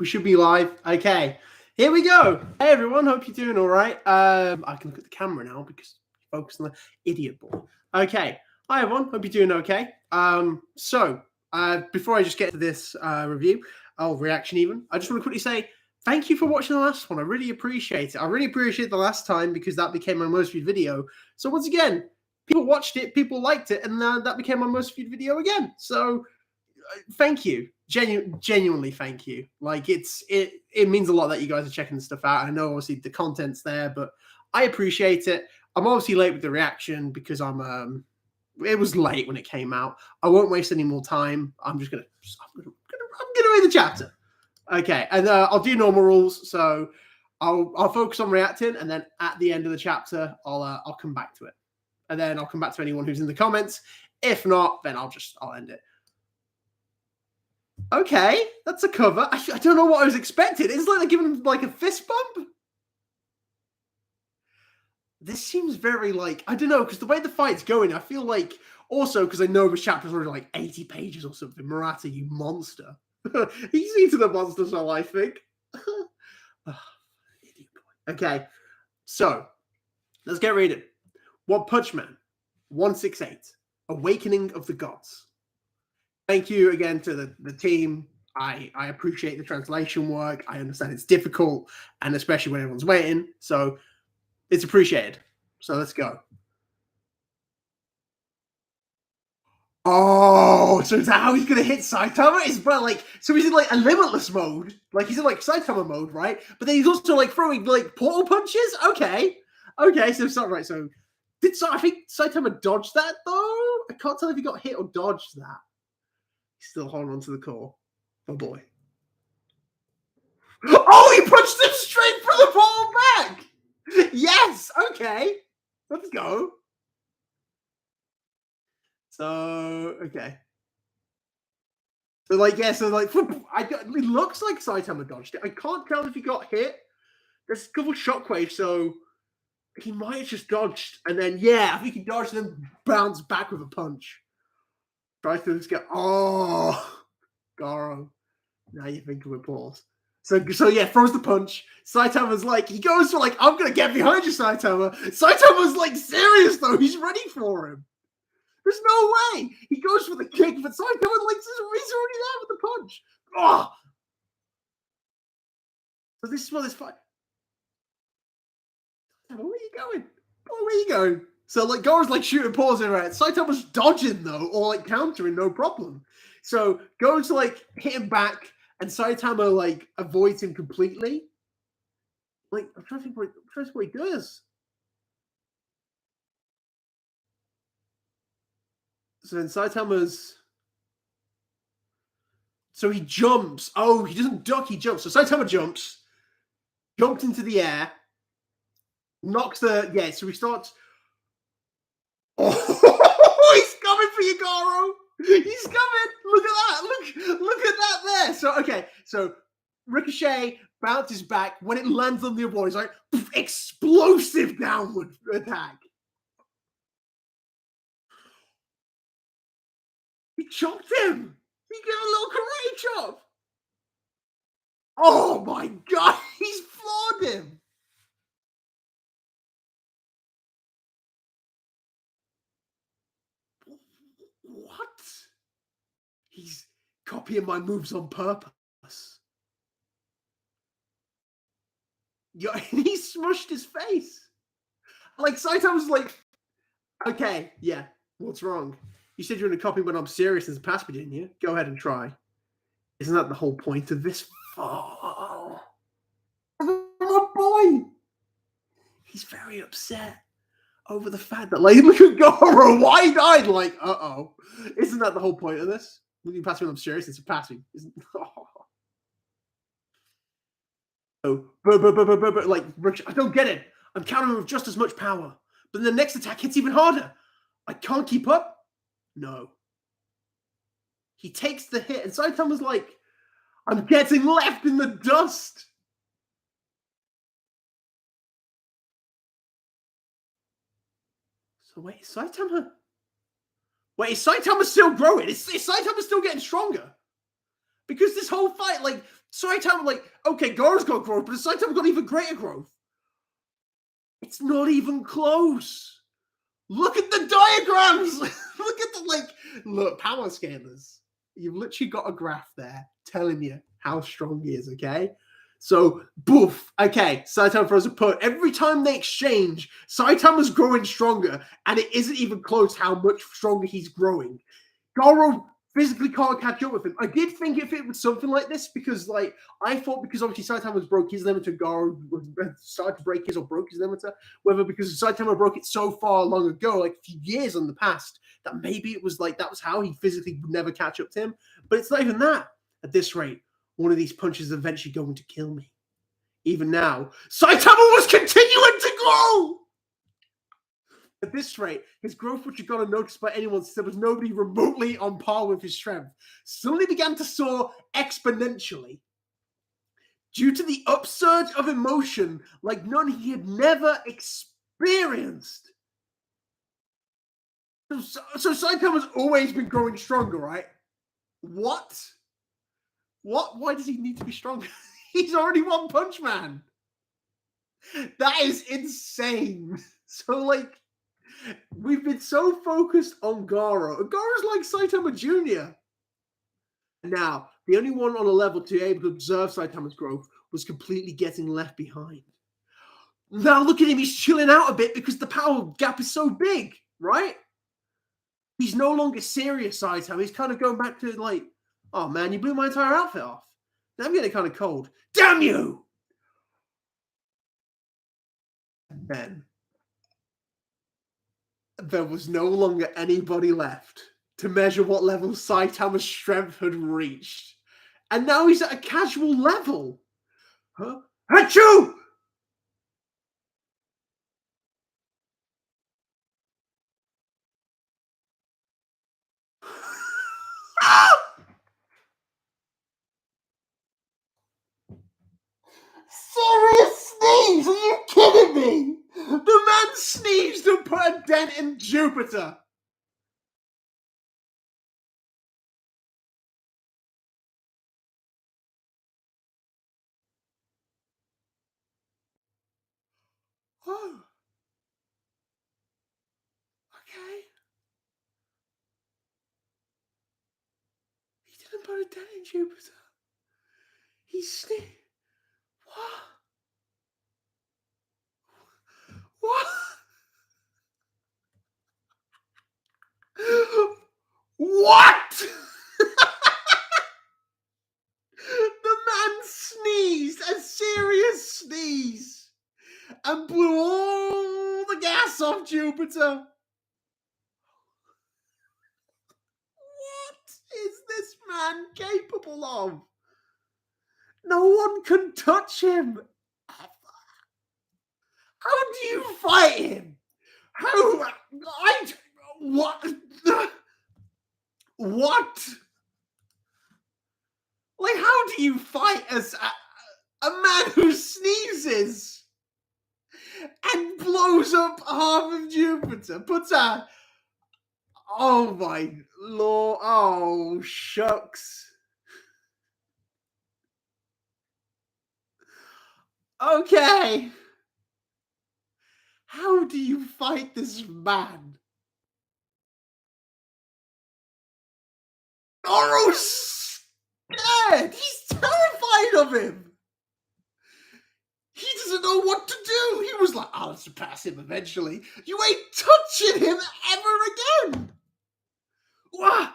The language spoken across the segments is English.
We should be live. Okay, here we go. Hey everyone, hope you're doing all right. I can look at the camera now because you focus on the idiot board. Okay, hi everyone, hope you're doing okay. Before I just get to this review, reaction even, I just want to quickly say thank you for watching the last one. I really appreciate it. I really appreciate the last time because that became my most viewed video. So once again, people watched it, people liked it, and that became my most viewed video again. So thank you, genuinely thank you. Like it means a lot that you guys are checking the stuff out. I know obviously the content's there, but I appreciate it. I'm obviously late with the reaction because it was late when it came out. I won't waste any more time. I'm gonna read the chapter. Okay, and I'll do normal rules. So I'll focus on reacting, and then at the end of the chapter, I'll come back to it, and then I'll come back to anyone who's in the comments. If not, then I'll end it. Okay, that's a cover. I don't know what I was expecting. It's like they're giving him like a fist bump. This seems very like, I don't know, because the way the fight's going, I feel like, also because I know the chapter's already like 80 pages or something. Murata, you monster. He's eaten a monster, so I think. Idiot boy. Okay, so let's get reading. One Punch Man, 168, Awakening of the Gods. Thank you again to the team. I appreciate the translation work. I understand it's difficult, and especially when everyone's waiting. So it's appreciated. So let's go. Oh, so is that how he's gonna hit Saitama? Is like, so he's in like a limitless mode, like he's in like Saitama mode, right? But then he's also like throwing like portal punches. Okay, so it's not right. So I think Saitama dodged that though. I can't tell if he got hit or dodged that. Still holding on to the core. Oh boy. Oh, he punched him straight for the ball back! Yes! Okay. Let's go. So, okay. So, like, yeah, so, like, it looks like Saitama dodged it. I can't tell if he got hit. There's a couple shockwaves, so he might have just dodged. And then, yeah, I think he dodged and then bounced back with a punch. Tries to just get, oh. Garo. Now you're thinking with pause. So yeah, throws the punch. Saitama's like, he goes for like, I'm gonna get behind you, Saitama. Saitama's like serious though. He's ready for him. There's no way. He goes for the kick, but Saitama like he's already there with the punch. Oh. So this is what this fight. Where are you going? Oh, where are you going? So like Garo's like shooting pause in right. Saitama's dodging though, or like countering, no problem. So goes to like hit him back, and Saitama like avoids him completely. Like I'm trying to think what he does. So then Saitama's. So he jumps. Oh, he doesn't duck. He jumps. So Saitama jumps, jumped into the air, knocks the So he starts. Oh, he's coming for you, Garo. He's coming. Look at that. Look at that there. So, okay. So, Ricochet bounces back. When it lands on the other one, he's like, explosive downward attack. He chopped him. He gave a little karate chop. Oh, my God. He's floored him. What? He's copying my moves on purpose. Yeah, and he smushed his face. Like Saitama's like, okay, yeah, what's wrong? You said you're going to copy when I'm serious in the past, didn't you? Go ahead and try. Isn't that the whole point of this? Oh, my boy. He's very upset over the fact that, like, look at Goro wide-eyed, like, uh-oh. Isn't that the whole point of this? When you pass me when I'm serious, it's a passing. Isn't but like, I don't get it. I'm countering with just as much power. But then the next attack hits even harder. I can't keep up. No. He takes the hit, and Saitama's like, I'm getting left in the dust. So wait, is Saitama? Wait, is Saitama still growing? Is Saitama still getting stronger? Because this whole fight, like, Saitama, like, okay, Goro's got growth, but Saitama got even greater growth. It's not even close. Look at the diagrams. Look at the, look, power scalers. You've literally got a graph there telling you how strong he is, okay? So, boof. Okay, Saitama throws a put. Every time they exchange, Saitama's growing stronger, and it isn't even close how much stronger he's growing. Goro physically can't catch up with him. I did think if it was something like this, because I thought because obviously Saitama's broke his limiter, Goro started to break his or broke his limiter, whether because Saitama broke it so far long ago, like a few years in the past, that maybe it was that was how he physically would never catch up to him. But it's not even that. At this rate, one of these punches is eventually going to kill me. Even now, Saitama was continuing to grow! At this rate, his growth, which you got to notice by anyone, there was nobody remotely on par with his strength, suddenly began to soar exponentially due to the upsurge of emotion like none he had never experienced. So Saitama's always been growing stronger, right? What? Why does he need to be stronger? He's already One Punch Man. That is insane. So, we've been so focused on Goro. Goro's like Saitama Jr. Now, the only one on a level to be able to observe Saitama's growth was completely getting left behind. Now look at him, he's chilling out a bit because the power gap is so big, right? He's no longer serious Saitama. He's kind of going back to oh man, you blew my entire outfit off. Now I'm getting kind of cold. Damn you! And then there was no longer anybody left to measure what level Saitama's strength had reached. And now he's at a casual level. Huh? Achoo! Serious sneeze? Are you kidding me? The man sneezed and put a dent in Jupiter. Oh. Okay. He didn't put a dent in Jupiter. He sneezed. What? What? What? The man sneezed, a serious sneeze, and blew all the gas off Jupiter. What is this man capable of? No one can touch him. How do you fight him? What? What? How do you fight as a man who sneezes and blows up half of Jupiter? Oh my lord! Oh shucks! Okay, how do you fight this man? Goro's scared. He's terrified of him. He doesn't know what to do. He was like, I'll surpass him eventually. You ain't touching him ever again. Wow,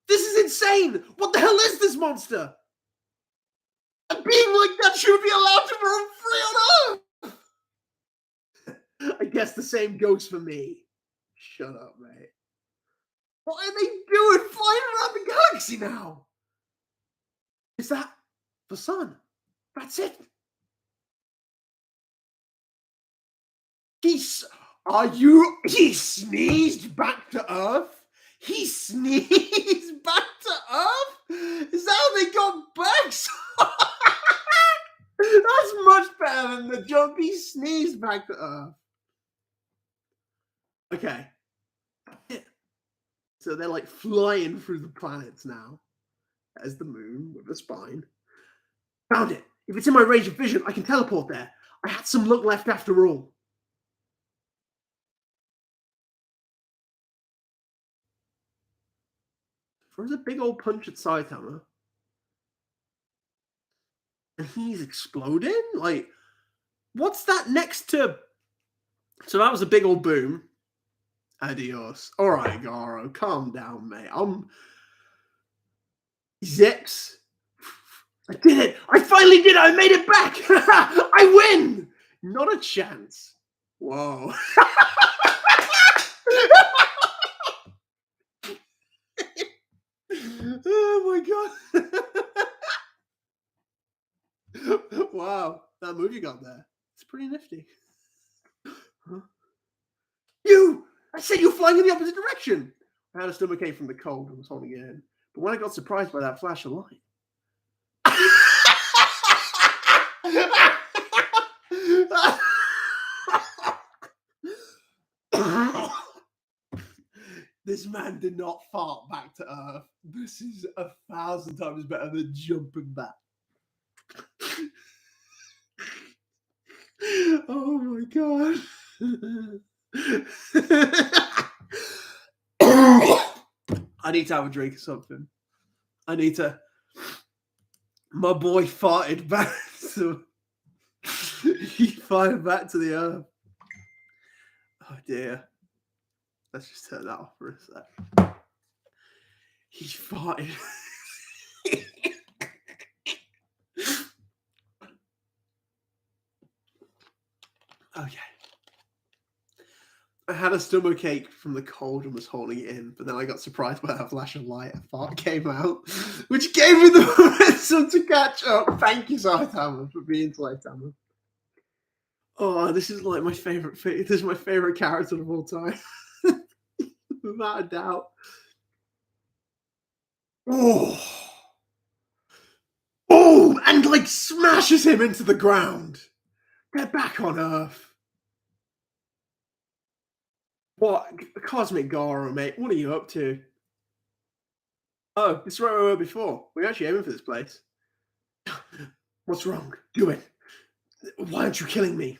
this is insane. What the hell is this monster? A being like that should be allowed to roam free on Earth. I guess the same goes for me. Shut up, mate. What are they doing flying around the galaxy now? Is that the sun? That's it. He sneezed back to Earth? He sneezed back to Earth? Is that how they got back? That's much better than the jump. He sneezed back to Earth. Okay. So they're flying through the planets now. There's the moon with a spine. Found it. If it's in my range of vision, I can teleport there. I had some luck left after all. Throws a big old punch at Saitama. And he's exploding? Like, what's that next to? So that was a big old boom. Adios. All right, Garo, calm down, mate. Zips. I did it. I finally did it. I made it back. I win. Not a chance. Whoa. Oh my god. Wow. That move you got there. It's pretty nifty. Huh? You! I said you were flying in the opposite direction. I had a stomachache from the cold and was holding it in. But when I got surprised by that flash of light. This man did not fart back to Earth. This is 1,000 times better than jumping back. Oh my god. I need to have a drink or something. I need to. My boy farted back to. He farted back to the Earth. Oh dear. Let's just turn that off for a sec. He farted. Okay. I had a stomachache from the cold and was holding it in, but then I got surprised by a flash of light. A fart came out, which gave me the momentum to catch up. Thank you, Saitama, for being Saitama. Oh, this is like my favorite thing. This is my favorite character of all time. Without a doubt. Oh. Oh, and like smashes him into the ground. Get back on Earth. What? Cosmic Garo, mate. What are you up to? Oh, it's right where we were before. We're actually aiming for this place. What's wrong? Do it. Why aren't you killing me?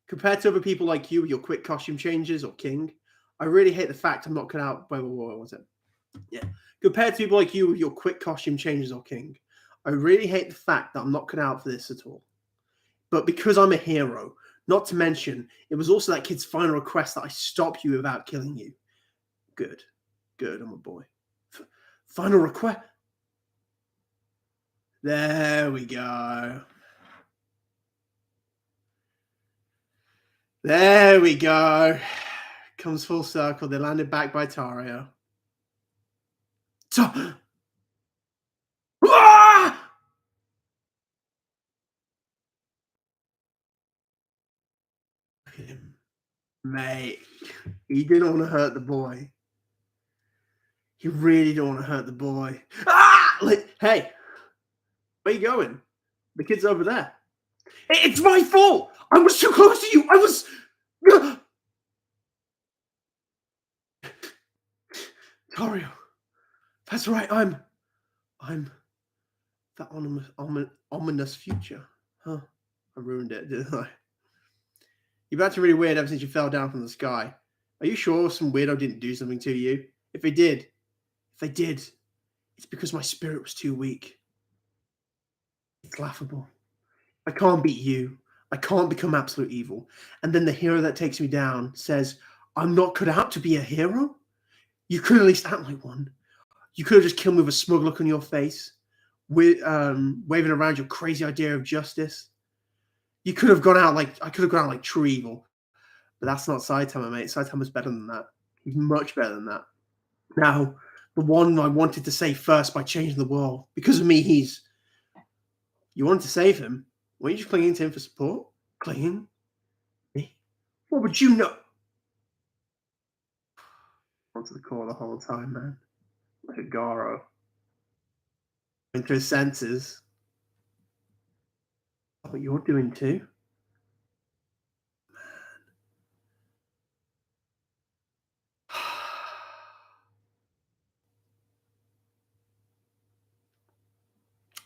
Compared to other people like you with your quick costume changes or King, I really hate the fact I'm not cut out. Wait, what was it? Yeah. Compared to people like you with your quick costume changes or King, I really hate the fact that I'm not cut out for this at all. But because I'm a hero, not to mention, it was also that kid's final request that I stop you without killing you. Good. Good, I'm a boy. Final request. There we go. There we go. Comes full circle. They landed back by Tario. Ah! Look at him. Mate, he didn't want to hurt the boy. He really don't want to hurt the boy. Ah! Like, hey, where you going? The kid's over there. It's my fault. I was too close to you. I was. Tario. That's right. I'm that ominous future. Huh. I ruined it, didn't I? You've acted really weird ever since you fell down from the sky. Are you sure some weirdo didn't do something to you? If they did, it's because my spirit was too weak. It's laughable. I can't beat you. I can't become absolute evil. And then the hero that takes me down says, I'm not cut out to be a hero? You could at least act like one. You could have just killed me with a smug look on your face, waving around your crazy idea of justice. You could have gone out like I could have gone out like true evil. But that's not Saitama, mate. Saitama's better than that. He's much better than that. Now, the one I wanted to save first by changing the world. Because of me, you wanted to save him. Weren't you just clinging to him for support? Clinging? Me? What would you know? Onto the core the whole time, man. Like a Garo. Into his senses. What you're doing too?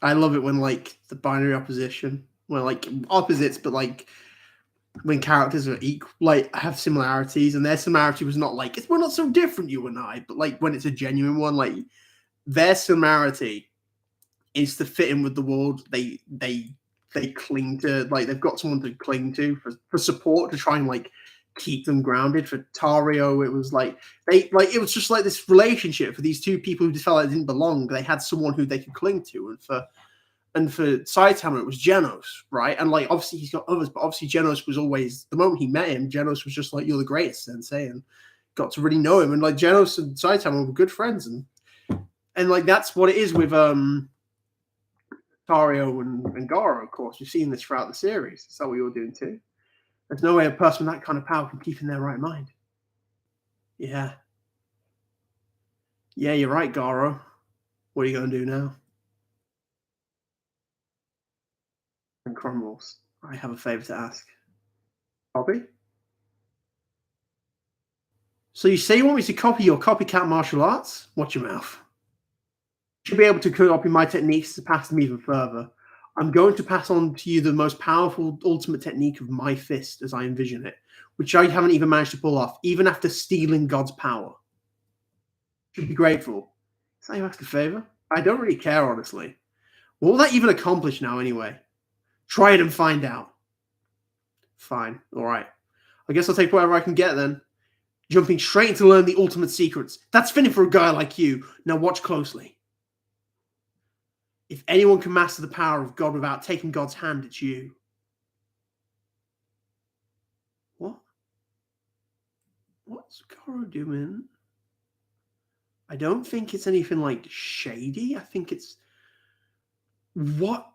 I love it when like the binary opposition, when like opposites, but like when characters are equal, like have similarities, and their similarity was not like we're not so different, you and I, but like when it's a genuine one, like their similarity is to fit in with the world. They cling to, like they've got someone to cling to for support to try and like keep them grounded. For Tario, it was like it was just like this relationship for these two people who just felt like they didn't belong. They had someone who they could cling to, and for Saitama, it was Genos, right? And like obviously he's got others, but obviously Genos was always, the moment he met him, Genos was just like, you're the greatest, Sensei, and got to really know him. And like Genos and Saitama were good friends, and like that's what it is with Tario and Garo, of course. You've seen this throughout the series. Is that what you're doing too? There's no way a person with that kind of power can keep in their right mind. Yeah. Yeah, you're right, Garo. What are you going to do now? And Crumbles, I have a favor to ask. Bobby? So you say you want me to copy your copycat martial arts? Watch your mouth. You should be able to copy my techniques to pass them even further. I'm going to pass on to you the most powerful ultimate technique of my fist as I envision it, which I haven't even managed to pull off, even after stealing God's power. You should be grateful. Is that you ask a favor? I don't really care, honestly. What will that even accomplish now, anyway? Try it and find out. Fine. All right. I guess I'll take whatever I can get then. Jumping straight in to learn the ultimate secrets. That's fitting for a guy like you. Now watch closely. If anyone can master the power of God without taking God's hand, it's you. What? What's Garo doing? I don't think it's anything like shady. I think it's... What?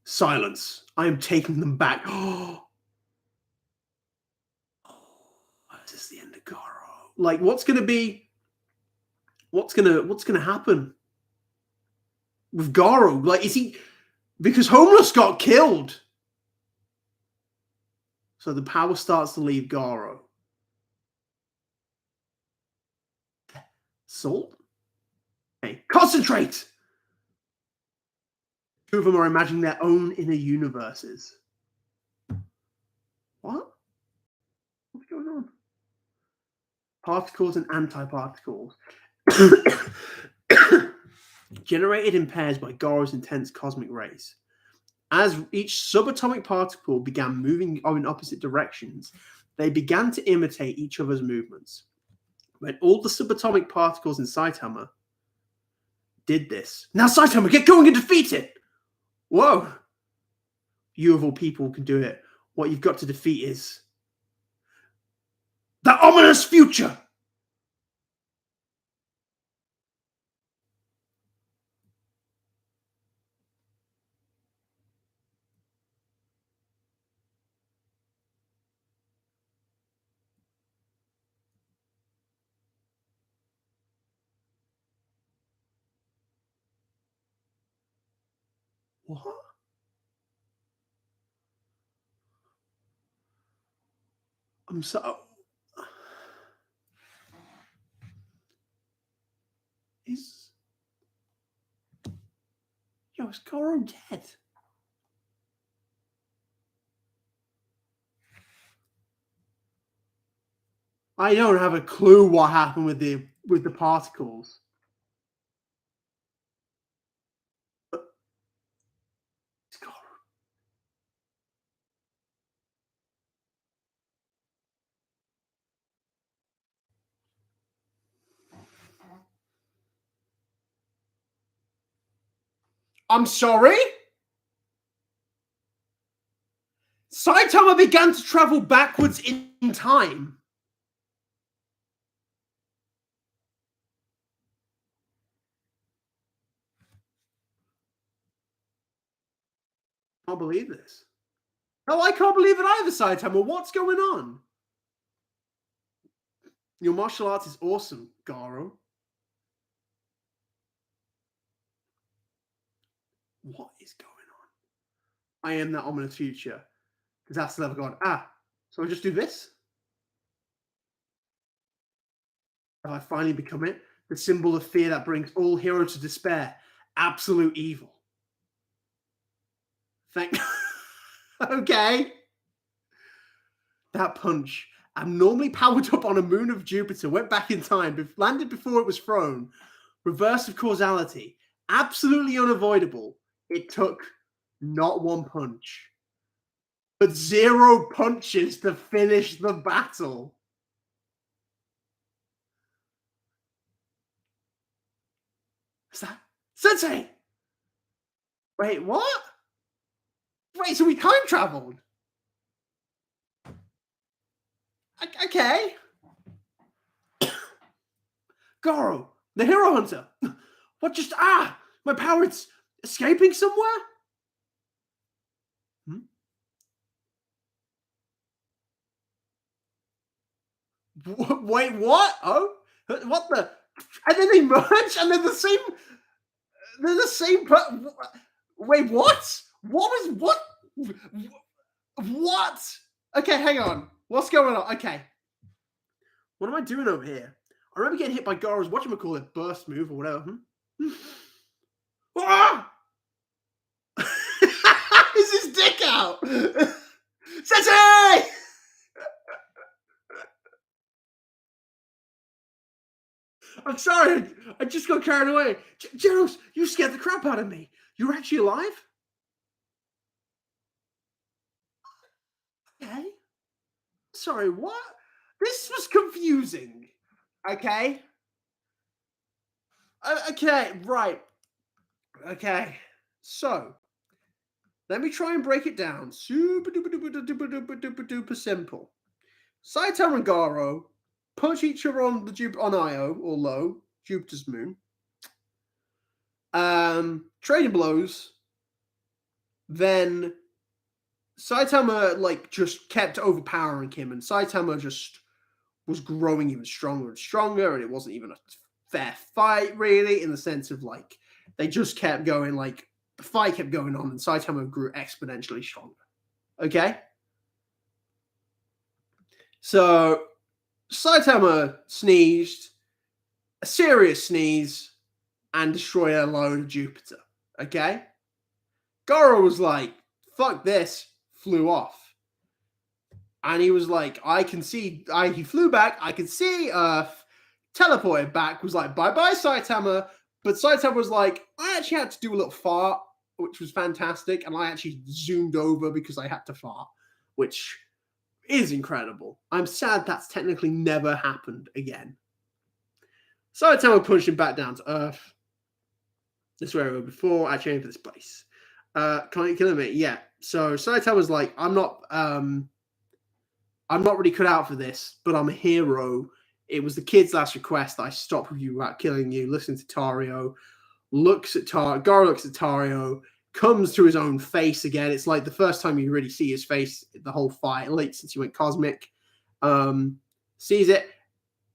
Silence. I am taking them back. Oh, this is the end of Garo. Like, what's gonna be? What's gonna happen with Garo? Like, is he? Because Homeless got killed, so the power starts to leave Garo. Salt. Hey, concentrate. Two of them are imagining their own inner universes. What? What's going on? Particles and antiparticles. Generated in pairs by Garo's intense cosmic rays. As each subatomic particle began moving in opposite directions, they began to imitate each other's movements. When all the subatomic particles in Saitama did this, now Saitama, get going and defeat it! Whoa! You of all people can do it. What you've got to defeat is the ominous future! What? I'm so... Is... Yo, is Garo dead? I don't have a clue what happened with the particles. But it's Garo. I'm sorry? Saitama began to travel backwards in time. I can't believe this. No, I can't believe it either, Saitama. What's going on? Your martial arts is awesome, Garo. What is going on? I am that ominous future. Because that's the level gone. So I just do this? Have I finally become it? The symbol of fear that brings all heroes to despair. Absolute evil. Thank. Okay. That punch, abnormally powered up on a moon of Jupiter, went back in time, landed before it was thrown. Reverse of causality. Absolutely unavoidable. It took not one punch, but 0 punches to finish the battle. Is that Sensei? Wait, what? Wait, so we time traveled? Okay. Goro, the hero hunter. What just my power is escaping somewhere? Hmm? Wait, what? Oh, what the? And then they merge, and they're the same. They're the same. Wait, what? What was what? What? Okay, hang on. What's going on? Okay, what am I doing over here? I remember getting hit by Goro's whatchamacallit burst move or whatever. Ah! Is his dick out? Sensei! I'm sorry. I just got carried away. Genos, you scared the crap out of me. You're actually alive? Okay. Sorry, what? This was confusing. Okay. Okay, right. Okay. So, let me try and break it down. Super duper duper duper duper duper duper simple. Saitama and Garo punch each other on Io or Lo, Jupiter's moon. Trading blows. Then Saitama just kept overpowering him, and Saitama just was growing even stronger and stronger, and it wasn't even a fair fight really, in the sense of they just kept going, the fight kept going on, and Saitama grew exponentially stronger. Okay? So Saitama sneezed, a serious sneeze, and destroyed a load of Jupiter. Okay? Goro was like, fuck this, flew off. And he was like, I can see, he flew back, I can see Earth, teleported back, was like, bye-bye, Saitama. But Saitama was like, I actually had to do a little fart, which was fantastic, and I actually zoomed over because I had to fart, which is incredible. I'm sad that's technically never happened again. Saitama punched him back down to Earth. This is where we were before, actually aim for this place. Can you kill me? Yeah. So Saitama was like, I'm not really cut out for this, but I'm a hero. It was the kid's last request that I stop with you without killing you. Listen to Tario. Garo looks at Tario, comes to his own face again. It's like the first time you really see his face the whole fight, since he went cosmic. Sees it,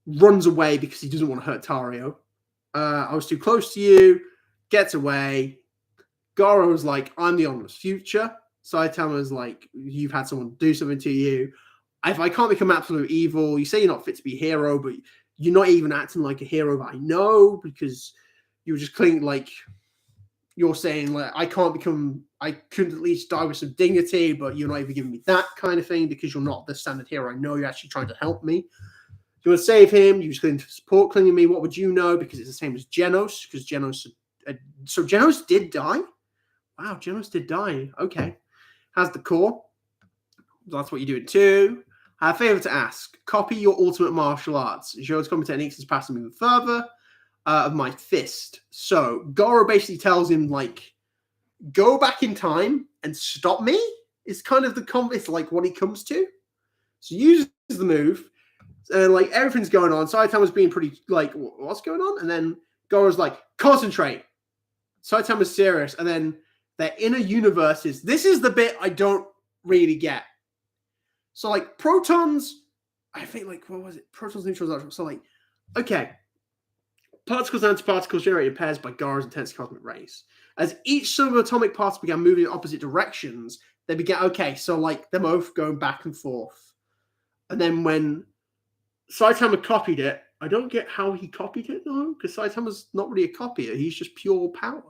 runs away because he doesn't want to hurt Tario. I was too close to you, gets away. Garo's like, I'm the honor's future. Saitama's like, you've had someone do something to you. If I can't become absolute evil, you say you're not fit to be a hero, but you're not even acting like a hero that I know, because you were just clinging, you're saying, I couldn't at least die with some dignity, but you're not even giving me that kind of thing because you're not the standard hero I know. You're actually trying to help me. You want to save him, you just clinging to support, clinging me. What would you know? Because it's the same as Genos, because Genos, so Genos did die? Wow, Genos did die. Okay. Has the core. That's what you do it too. I have a favor to ask. Copy your ultimate martial arts. Joe's combat techniques is passing even further of my fist. So Goro basically tells him, go back in time and stop me. It's kind of it's what he comes to. So he uses the move. And everything's going on. Saitama's being pretty what's going on? And then Goro's like, concentrate. Saitama's serious. And then their inner universes. This is the bit I don't really get. So protons, I think what was it? Protons, neutrons, so okay. Particles and antiparticles generated pairs by Garo's intense cosmic rays. As each subatomic particle began moving in opposite directions, they began, they're both going back and forth. And then when Saitama copied it, I don't get how he copied it though, because Saitama's not really a copier, he's just pure power.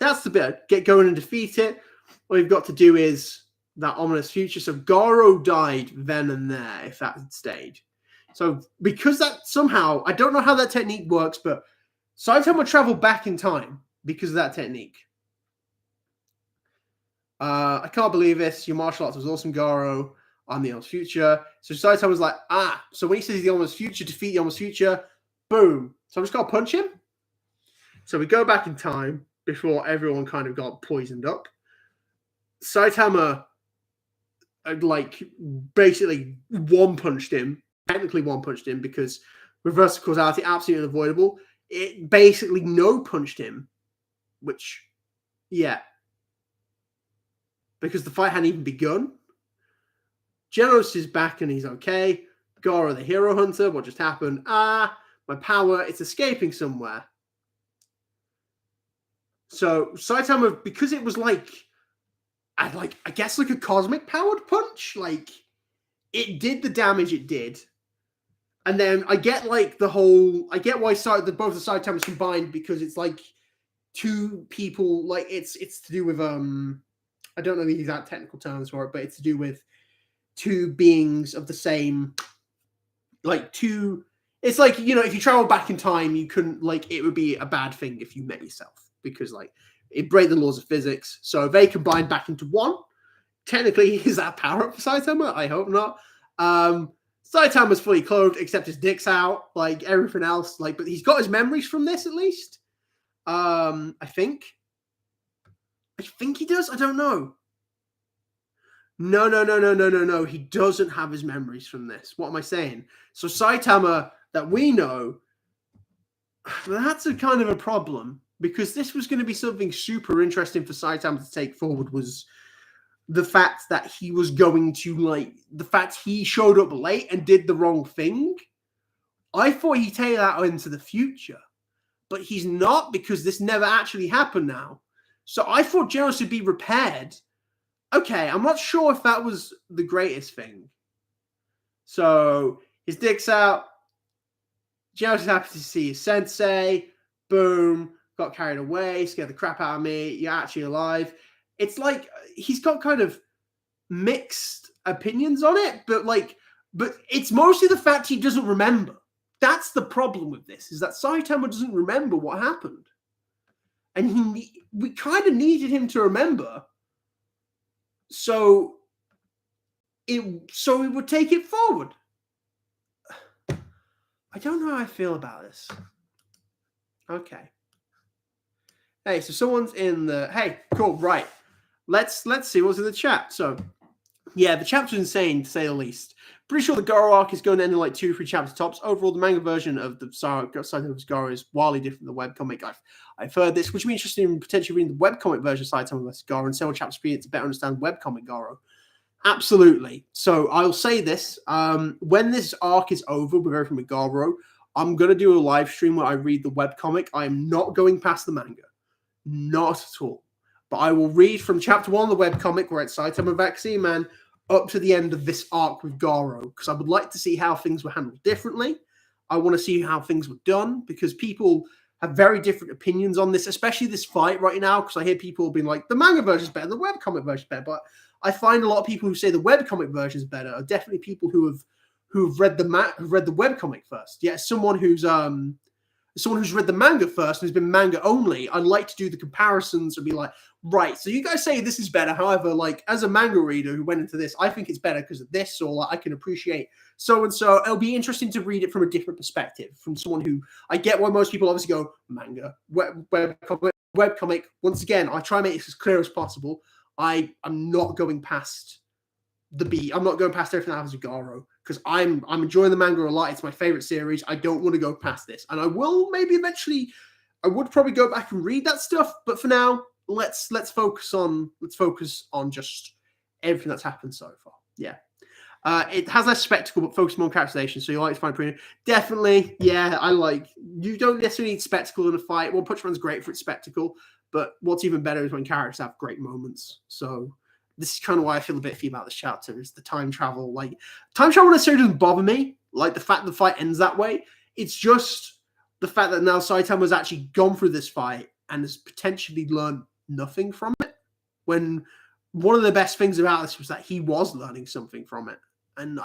That's the bit. Get going and defeat it. all you've got to do is that ominous future. So Garo died then and there if that had stayed. So because that somehow, I don't know how that technique works, but Saitama traveled back in time because of that technique. I can't believe this. Your martial arts was awesome, Garo. I'm the ominous future. So Saitama was like, so when he says the ominous future, defeat the ominous future, boom. So I'm just going to punch him. So we go back in time before everyone kind of got poisoned up. Saitama, like, basically one-punched him. Technically one-punched him because reverse causality, absolutely unavoidable. It basically no-punched him, which, yeah. Because the fight hadn't even begun. Genos is back and he's okay. Garo, the hero hunter, what just happened? My power, it's escaping somewhere. So Saitama, because it was like, I guess like a cosmic powered punch, like it did the damage it did. And then I get like I get why both the Saitamas combined, because it's like two people, like it's to do with I don't know the exact technical terms for it, but it's to do with two beings of the same, like two. It's like, you know, if you travel back in time, you couldn't, like, it would be a bad thing if you met yourself because, like, it break the laws of physics. So they combine back into one. Technically, is that power up for Saitama? I hope not. Saitama's fully clothed except his dick's out. Like everything else, like, but he's got his memories from this at least. I think he does. I don't know. No. He doesn't have his memories from this. What am I saying? So Saitama that we know, that's a kind of a problem, because this was going to be something super interesting for Saitama to take forward, was the fact that he was going to, like, the fact he showed up late and did the wrong thing. I thought he'd take that into the future, but he's not, because this never actually happened now. So I thought Genos would be repaired. Okay, I'm not sure if that was the greatest thing. So his dick's out. Genos is happy to see his sensei. Boom. Got carried away. Scared the crap out of me. You're actually alive. It's like he's got kind of mixed opinions on it, but it's mostly the fact he doesn't remember. That's the problem with this, is that Saitama doesn't remember what happened. And we kind of needed him to remember, so it would take it forward. I don't know how I feel about this. Okay. Hey, so someone's in the... Hey, cool, right. Let's see what's in the chat. So, yeah, the chapter's insane, to say the least. Pretty sure the Garo arc is going to end in like 2 or 3 chapter tops. Overall, the manga version of the Saitama's Garo is wildly different than the webcomic. I've heard this, which would be interesting in potentially reading the webcomic version of Saitama's Garo and several chapters to better understand webcomic Garo. Absolutely. So I'll say this. When this arc is over with everything with Garo, I'm going to do a live stream where I read the webcomic. I am not going past the manga. Not at all. But I will read from chapter 1 of the webcomic, where it's Saitama Vaccine Man, up to the end of this arc with Garo, because I would like to see how things were handled differently. I want to see how things were done, because people have very different opinions on this, especially this fight right now, because I hear people being like, the manga version is better, the webcomic version is better. But I find a lot of people who say the webcomic version is better are definitely people who've read the webcomic first. Yeah, someone who's read the manga first and has been manga only, I like to do the comparisons and be like, right, so you guys say this is better. However, like, as a manga reader who went into this, I think it's better because of this, or like, I can appreciate so-and-so. It'll be interesting to read it from a different perspective, from someone who, I get why most people obviously go, manga, webcomic. Once again, I try and make this as clear as possible. I'm not going past the beat. I'm not going past everything that happens with Garo, because I'm enjoying the manga a lot. It's my favorite series. I don't want to go past this, and I will maybe eventually. I would probably go back and read that stuff, but for now, let's focus on just everything that's happened so far. Yeah, it has less spectacle, but focus more on characterization. So you like to find premium? Definitely, yeah. You don't necessarily need spectacle in a fight. One Punch Man's great for its spectacle, but what's even better is when characters have great moments. So this is kind of why I feel a bit iffy about this chapter, is the time travel. Like, time travel necessarily doesn't bother me. Like, the fact the fight ends that way. It's just the fact that now Saitama's actually gone through this fight and has potentially learned nothing from it. when one of the best things about this was that he was learning something from it. And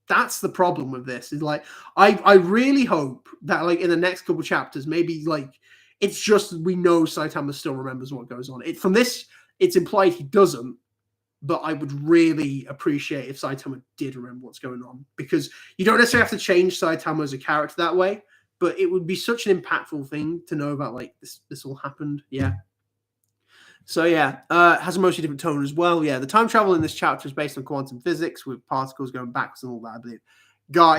that's the problem with this, is like, I really hope that like in the next couple chapters, maybe like it's just we know Saitama still remembers what goes on. From this, it's implied he doesn't, but I would really appreciate if Saitama did remember what's going on, because you don't necessarily have to change Saitama as a character that way, but it would be such an impactful thing to know about, like, this all happened. Yeah. So yeah, has a mostly different tone as well. Yeah, the time travel in this chapter is based on quantum physics with particles going backwards and all that, I believe.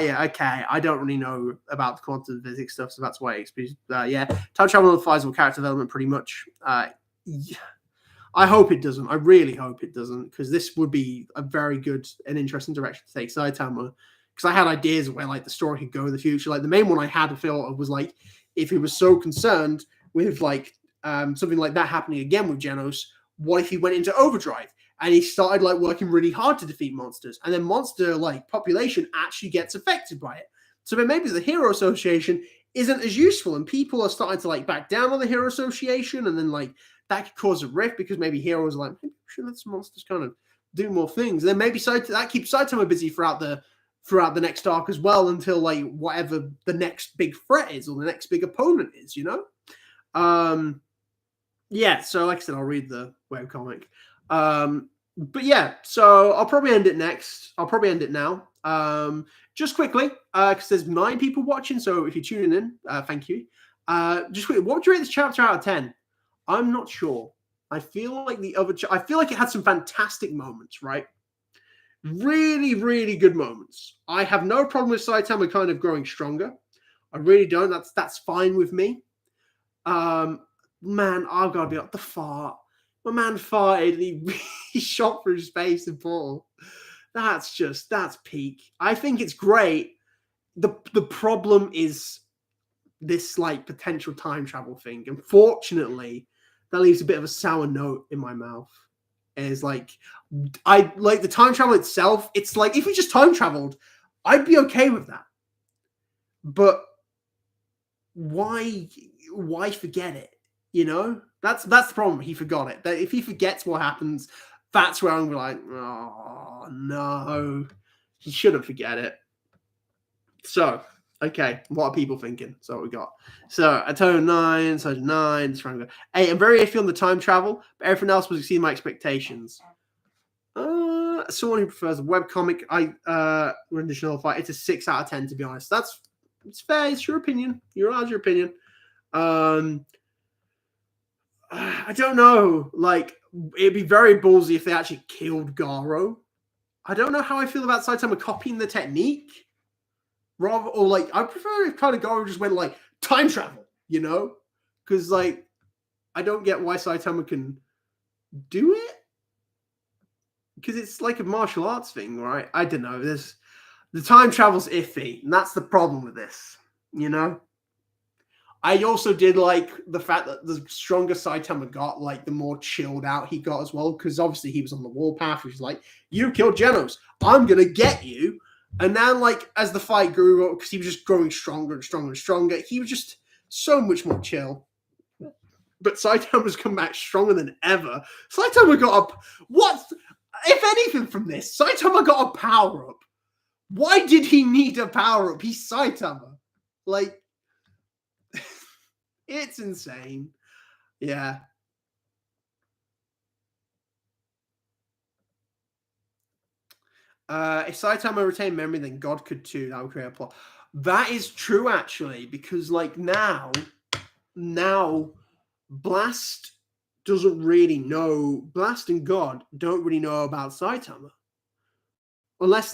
Yeah, okay. I don't really know about the quantum physics stuff, so that's why I experienced yeah. Time travel applies with character development pretty much. Yeah. I hope it doesn't. I really hope it doesn't, because this would be a very good and interesting direction to take Saitama. Because I had ideas of where like the story could go in the future. Like the main one I had to feel was like, if he was so concerned with like something like that happening again with Genos, what if he went into overdrive and he started like working really hard to defeat monsters, and then monster like population actually gets affected by it. So then maybe the Hero Association isn't as useful, and people are starting to like back down on the Hero Association, and then like that could cause a rift, because maybe heroes are like, maybe we should let some monsters kind of do more things. And then maybe that keeps Saitama busy throughout the next arc as well, until like whatever the next big threat is or the next big opponent is, you know? Yeah, so like I said, I'll read the webcomic. But yeah, so I'll probably end it next. I'll probably end it now. Just quickly, because there's 9 people watching, so if you're tuning in, thank you. Just quickly, what would you rate this chapter out of 10? I'm not sure. I feel like I feel like it had some fantastic moments, right? Really, really good moments. I have no problem with Saitama kind of growing stronger. I really don't. That's fine with me. Man, I've got to be up the fart. My man farted and he shot through space and portal. That's peak. I think it's great. The problem is this like potential time travel thing. Unfortunately, that leaves a bit of a sour note in my mouth. Is like, I like the time travel itself. It's like, if we just time traveled, I'd be okay with that. But why forget it? You know, that's the problem. He forgot it. That if he forgets what happens, that's where I'm like, oh no, he shouldn't forget it. So, okay, what are people thinking? So what we got. So I told 9, so 9, 8. I'm very iffy on the time travel, but everything else was exceeding my expectations. Someone who prefers a webcomic, rendition fight, it's a 6 out of 10, to be honest. It's fair, it's your opinion. You're allowed your opinion. I don't know. Like, it'd be very ballsy if they actually killed Garo. I don't know how I feel about Saitama copying the technique. Rather, or like, I prefer if kind of Garo just went like time travel, you know? Because like, I don't get why Saitama can do it. Because it's like a martial arts thing, right? I don't know. The time travel's iffy, and that's the problem with this, you know? I also did like the fact that the stronger Saitama got, like the more chilled out he got as well, because obviously he was on the warpath, which is like, you killed Genos, I'm gonna get you. And then, like, as the fight grew up, because he was just growing stronger and stronger and stronger, he was just so much more chill. But Saitama's come back stronger than ever. Saitama got up. What, if anything, from this? Saitama got a power up. Why did he need a power up? He's Saitama. Like, it's insane. Yeah. If Saitama retained memory, then God could too. That would create a plot. That is true, actually, because like now Blast doesn't really know. Blast and God don't really know about Saitama, unless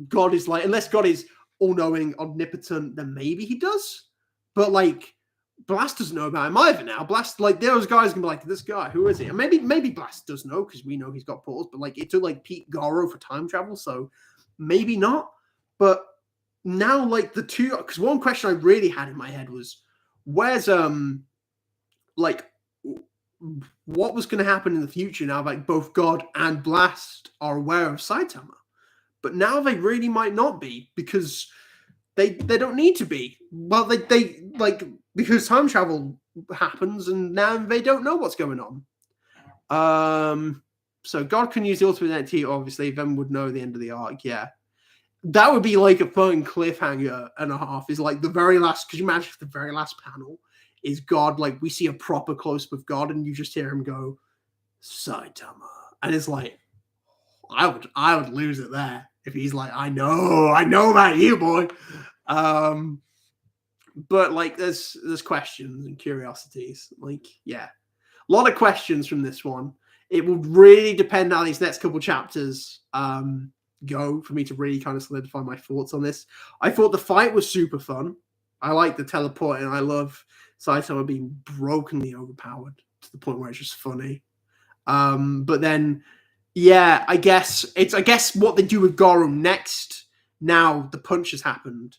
God is all-knowing, omnipotent. Then maybe he does. But like, Blast doesn't know about him either now. Blast, like, those guys can be like, this guy, who is he? And maybe Blast does know, because we know he's got portals, but like, it took like Pete Garo for time travel, so maybe not. But now, like, the two, because one question I really had in my head was, where's like, what was going to happen in the future now? Like, both God and Blast are aware of Saitama, but now they really might not be, because they don't need to be. Well, they like, because time travel happens, and now they don't know what's going on. So God can use the ultimate entity, obviously, then would know the end of the arc, yeah. That would be like a fun cliffhanger and a half. Is like the very last, because you imagine if the very last panel is God, like we see a proper close-up of God, and you just hear him go, Saitama. And it's like, I would lose it there if he's like, I know about you, boy. But like there's questions and curiosities. Like, yeah. A lot of questions from this one. It will really depend how these next couple chapters go for me to really kind of solidify my thoughts on this. I thought the fight was super fun. I like the teleporting. I love Saitama being brokenly overpowered to the point where it's just funny. But then, yeah, I guess what they do with Goro next. Now the punch has happened.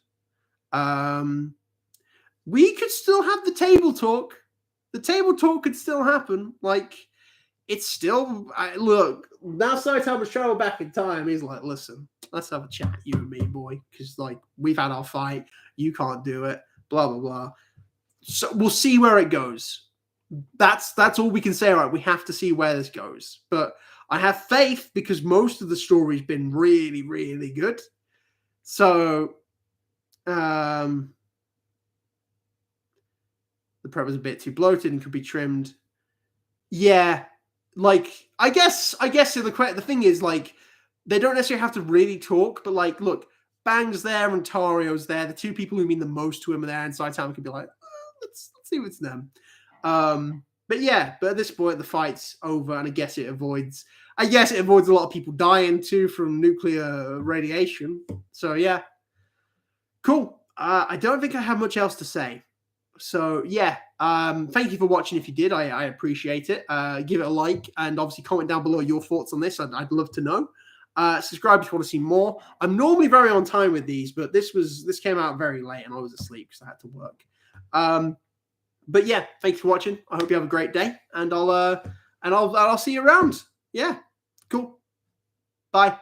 We could still have the table talk. The table talk could still happen. Like, it's still look now. Saitama's traveled back in time. He's like, listen, let's have a chat, you and me, boy, because like we've had our fight. You can't do it. Blah blah blah. So we'll see where it goes. That's all we can say. Right, we have to see where this goes. But I have faith because most of the story's been really, really good. So, the prep was a bit too bloated and could be trimmed. Yeah. Like, I guess the thing is, like, they don't necessarily have to really talk, but, like, look, Bang's there and Tario's there. The two people who mean the most to him are there, and Saitama could be like, let's see what's them. But yeah, but at this point, the fight's over, and I guess it avoids a lot of people dying, too, from nuclear radiation. So, yeah. Cool. I don't think I have much else to say. So yeah, thank you for watching. If you did, I appreciate it. Give it a like and obviously comment down below your thoughts on this. I'd love to know. Subscribe if you want to see more. I'm normally very on time with these, but this came out very late and I was asleep because I had to work. But yeah, thanks for watching. I hope you have a great day, and I'll see you around. Yeah, cool. Bye.